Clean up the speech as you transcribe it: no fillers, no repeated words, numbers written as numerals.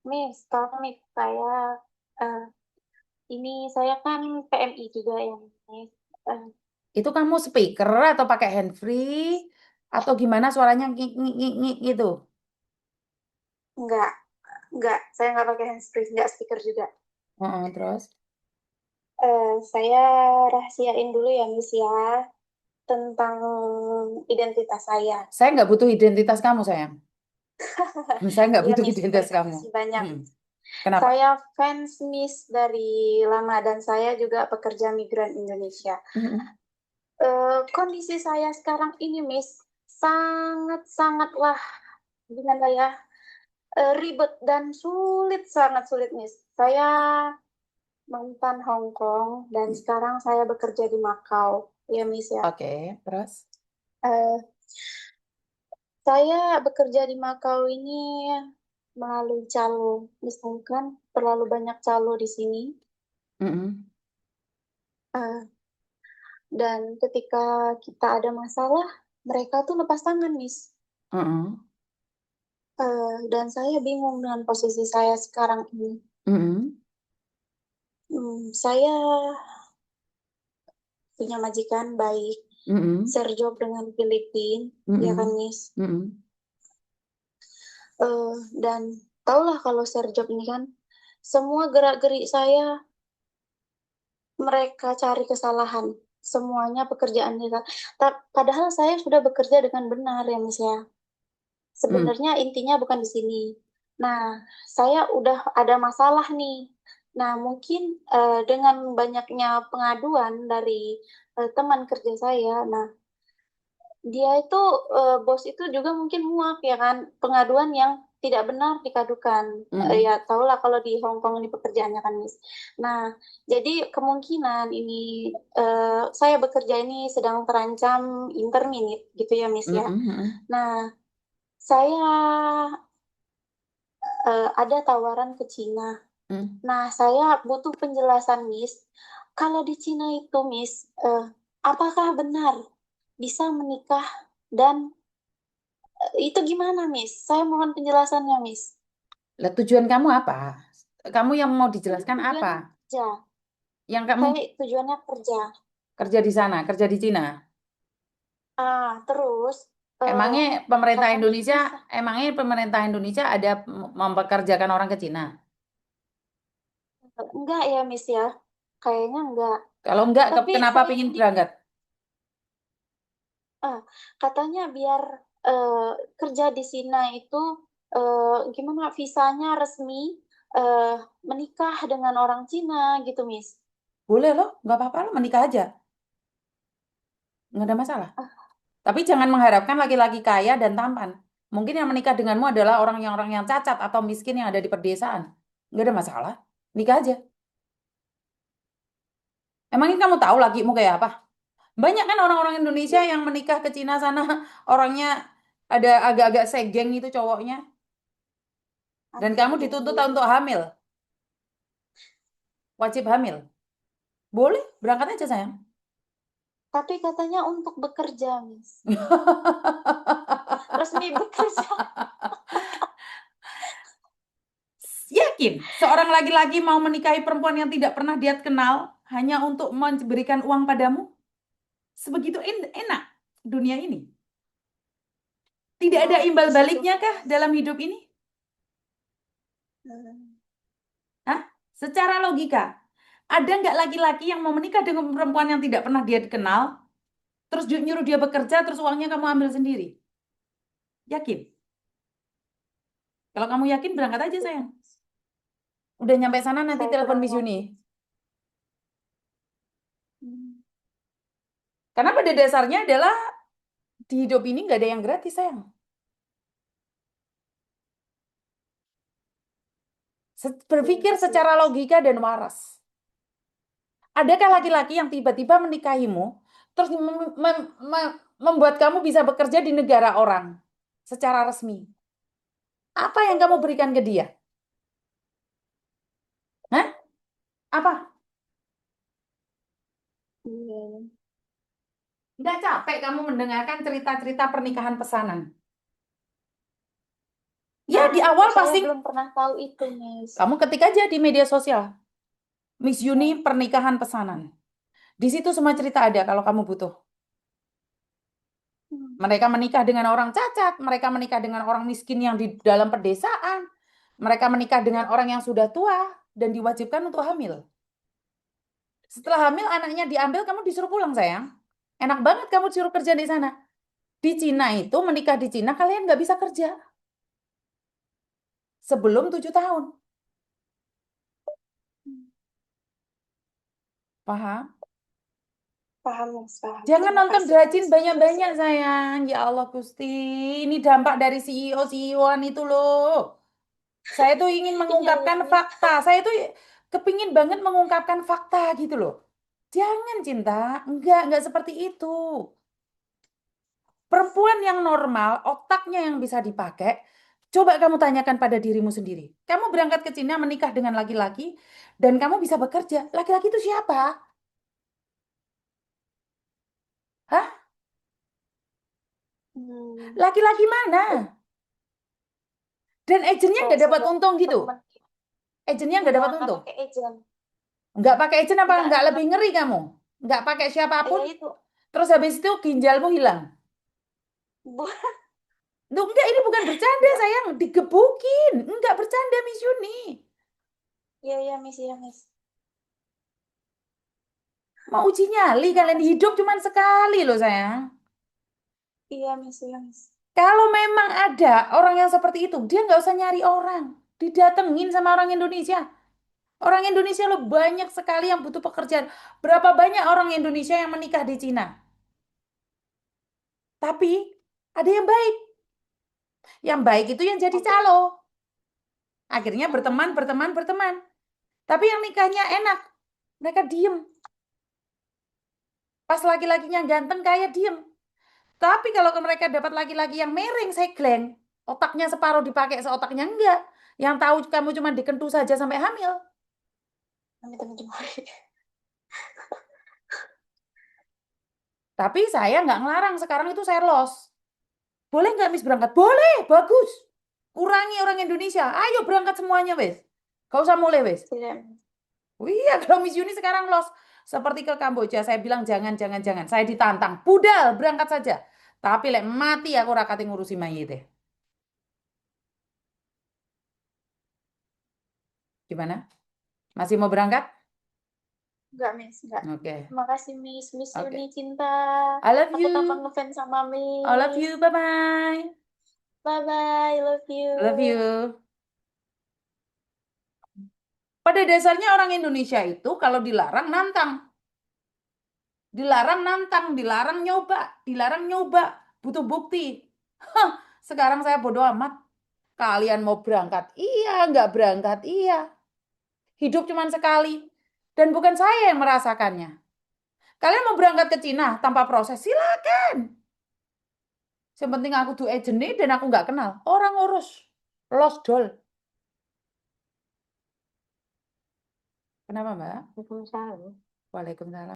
Miss, tolong nih saya eh, ini saya kan PMI juga ya, Miss. Eh, Itu kamu speaker atau pakai handfree atau gimana suaranya ngik ngik ngik ngik gitu? enggak, enggak, saya nggak pakai handsfree, nggak speaker juga. Heeh, terus? Saya rahasiain dulu ya, Miss ya, tentang identitas saya. Saya nggak butuh identitas kamu, sayang. Saya nggak Iya, butuh Miss, identitas terima kamu. kasih banyak. Hmm. Kenapa? Saya fans Miss dari lama dan saya juga pekerja migran Indonesia. Mm-mm. Kondisi saya sekarang ini, Miss, sangat-sangatlah gimana ya, ribet dan sulit, sangat sulit, Miss. Saya mantan Hong Kong dan sekarang saya bekerja di Makau, ya, Miss ya. Oke, terus? Eh, saya bekerja di Makau ini melalui calo, misalkan terlalu banyak calo di sini. Mm-mm. Eh, dan ketika kita ada masalah, mereka tuh lepas tangan, Miss. Mm-mm. Dan saya bingung dengan posisi saya sekarang ini. Mm-mm. Saya punya majikan baik, Mm-mm. share job dengan Filipina, ya kan, Mm-mm. Miss. Mm-mm. Dan tahulah kalau share job ini kan, semua gerak-gerik saya mereka cari kesalahan. Semuanya pekerjaan mereka. Padahal saya sudah bekerja dengan benar ya, Miss ya. Mm. Sebenarnya intinya bukan di sini. Nah, saya udah ada masalah nih. Nah, mungkin dengan banyaknya pengaduan dari teman kerja saya, nah dia itu bos itu juga mungkin muak ya kan, pengaduan yang tidak benar dikadukan. Ya Mm-mm. tahulah kalau di Hong Kong ini pekerjaannya kan, Miss. Nah, jadi kemungkinan ini saya bekerja ini sedang terancam interminit gitu ya, Miss ya. Mm-mm. Mm-mm. Nah, saya ada tawaran ke Cina. Mm. Nah, saya butuh penjelasan, Miss. Kalau di Cina itu, Miss, apakah benar bisa menikah dan itu gimana, Miss? Saya mohon penjelasannya, Miss. Lah, tujuan kamu apa? Kamu yang mau Ini dijelaskan apa? tujuannya kerja. Yang kamu Saya tujuannya kerja. kerja di sana, kerja di Cina? Terus eh, Emangnya pemerintah katanya Indonesia, bisa. emangnya pemerintah Indonesia ada mempekerjakan orang ke Cina? Enggak ya, Miss ya. Kayaknya enggak. Kalau enggak, Tapi kenapa saya ingin ini, berangkat? ah, katanya biar kerja di Cina itu gimana visanya resmi eh, menikah dengan orang Cina gitu, Miss. Boleh loh, nggak apa-apa loh, menikah aja, nggak ada masalah. Ah, Tapi jangan mengharapkan laki-laki kaya dan tampan. Mungkin yang menikah denganmu adalah orang yang cacat atau miskin yang ada di pedesaan. Nggak ada masalah, nikah aja. Emangnya kamu tahu lakimu kayak apa? Banyak kan orang-orang Indonesia yang menikah ke Cina sana, orangnya ada agak-agak segeng itu cowoknya. Dan aduh, kamu aduh, dituntut iya. untuk hamil, wajib hamil. Boleh, berangkat aja sayang. Tapi katanya untuk bekerja, Miss. Resmi bekerja. Yakin, seorang laki-laki mau menikahi perempuan yang tidak pernah dia kenal hanya untuk memberikan uang padamu? Sebegitu enak dunia ini. Tidak ada Oh, imbal di situ, baliknya kah Miss. dalam hidup ini? Hmm. Hah? Secara logika, ada nggak laki-laki yang mau menikah dengan perempuan yang tidak pernah dia kenal, terus nyuruh dia bekerja, terus uangnya kamu ambil sendiri? Yakin? Kalau kamu yakin, berangkat aja sayang. Udah nyampe sana nanti Saya telepon kurang Miss Yuni. yakin. Hmm. Karena pada dasarnya adalah di hidup ini nggak ada yang gratis sayang. Iya Berpikir sih. secara logika dan waras. Adakah laki-laki yang tiba-tiba menikahimu, terus membuat kamu bisa bekerja di negara orang secara resmi? Apa yang kamu berikan ke dia? Hah? Apa? Iya. Nggak capek kamu mendengarkan cerita-cerita pernikahan pesanan? di awal saya pasti belum pernah tahu itu, Miss. kamu ketik aja di media sosial Miss Yuni pernikahan pesanan. Di situ semua cerita ada kalau kamu butuh. Hmm. Mereka menikah dengan orang cacat, mereka menikah dengan orang miskin yang di dalam pedesaan, mereka menikah dengan orang yang sudah tua dan diwajibkan untuk hamil. Setelah hamil anaknya diambil, kamu disuruh pulang sayang. Enak banget kamu disuruh kerja di sana. Di Cina itu menikah di Cina kalian nggak bisa kerja sebelum 7 tahun. Paham? Paham, Miss, paham. Jangan Terima nonton kasih, Drajin Miss. banyak-banyak sayang. Ya Allah Gusti, ini dampak dari CEO-an itu loh. Saya tuh ingin Iya, ya, mengungkapkan Miss. fakta. Saya tuh kepingin banget mengungkapkan fakta gitu loh. Jangan cinta, enggak seperti itu. Perempuan yang normal, otaknya yang bisa dipakai, coba kamu tanyakan pada dirimu sendiri. Kamu berangkat ke Cina menikah dengan laki-laki dan kamu bisa bekerja. Laki-laki itu siapa? Hah? Hmm. Laki-laki mana? Dan agennya nggak dapat Saudara untung gitu. teman. Agennya nggak dapat Nggak untung. pakai agent. Nggak pakai agent apa? Nggak Nggak. lebih ngeri kamu? Nggak pakai siapapun. Ya itu. Terus habis itu ginjalmu hilang. Bu, Duh, enggak, ini bukan bercanda nggak. sayang. Digebukin. Enggak bercanda Miss Yuni. Iya, iya, Miss, iya, Miss. Mau uji nyali Terima kalian kasih hidup cuma banyak. sekali loh sayang. Iya, Miss, iya, Miss. Kalau memang ada orang yang seperti itu, dia nggak usah nyari orang. Didatengin sama orang Indonesia. Orang Indonesia lo banyak sekali yang butuh pekerjaan. Berapa banyak orang Indonesia yang menikah di Cina? Tapi ada yang baik. Yang baik itu yang jadi Ada. calo. Akhirnya berteman, Hmm. berteman, berteman. Tapi yang nikahnya enak. Mereka diem. Pas laki-lakinya ganteng kayak diem. Tapi kalau mereka dapat laki-laki yang mereng, segleng, otaknya separuh dipakai, seotaknya enggak. Yang tahu kamu cuma dikentu saja sampai hamil. Teman-teman jemari. Tapi saya nggak ngelarang, sekarang itu saya los. Boleh nggak Miss berangkat? Boleh, bagus. Kurangi orang Indonesia. Ayo berangkat semuanya, wes. Gak usah mulai, wes. Tidak. Oh iya, kalau Miss Yuni sekarang los. Seperti ke Kamboja, saya bilang jangan, jangan, jangan. Saya ditantang. Budal, berangkat saja. Tapi lek mati aku rakati ngurusi mayit deh. Gimana? Masih mau berangkat? Enggak, Miss, enggak. Oke. Terima kasih, Miss. Miss Yuni Oke. cinta. I love Aku tambah you. ngefans sama I love Miss. you. Bye-bye. Bye-bye. Love I love you. you. Pada dasarnya orang Indonesia itu kalau dilarang nantang. Dilarang nantang, dilarang nyoba, dilarang nyoba. Butuh bukti. Hah, sekarang saya bodoh amat. Kalian mau berangkat? Iya, nggak berangkat? Iya. Hidup cuma sekali. Dan bukan saya yang merasakannya. Kalian mau berangkat ke Cina tanpa proses? Silakan. Yang penting aku tuh agent nih dan aku nggak kenal. Orang urus. Lost doll. Kenapa, Mbak? Waalaikumsalam. Waalaikumsalam.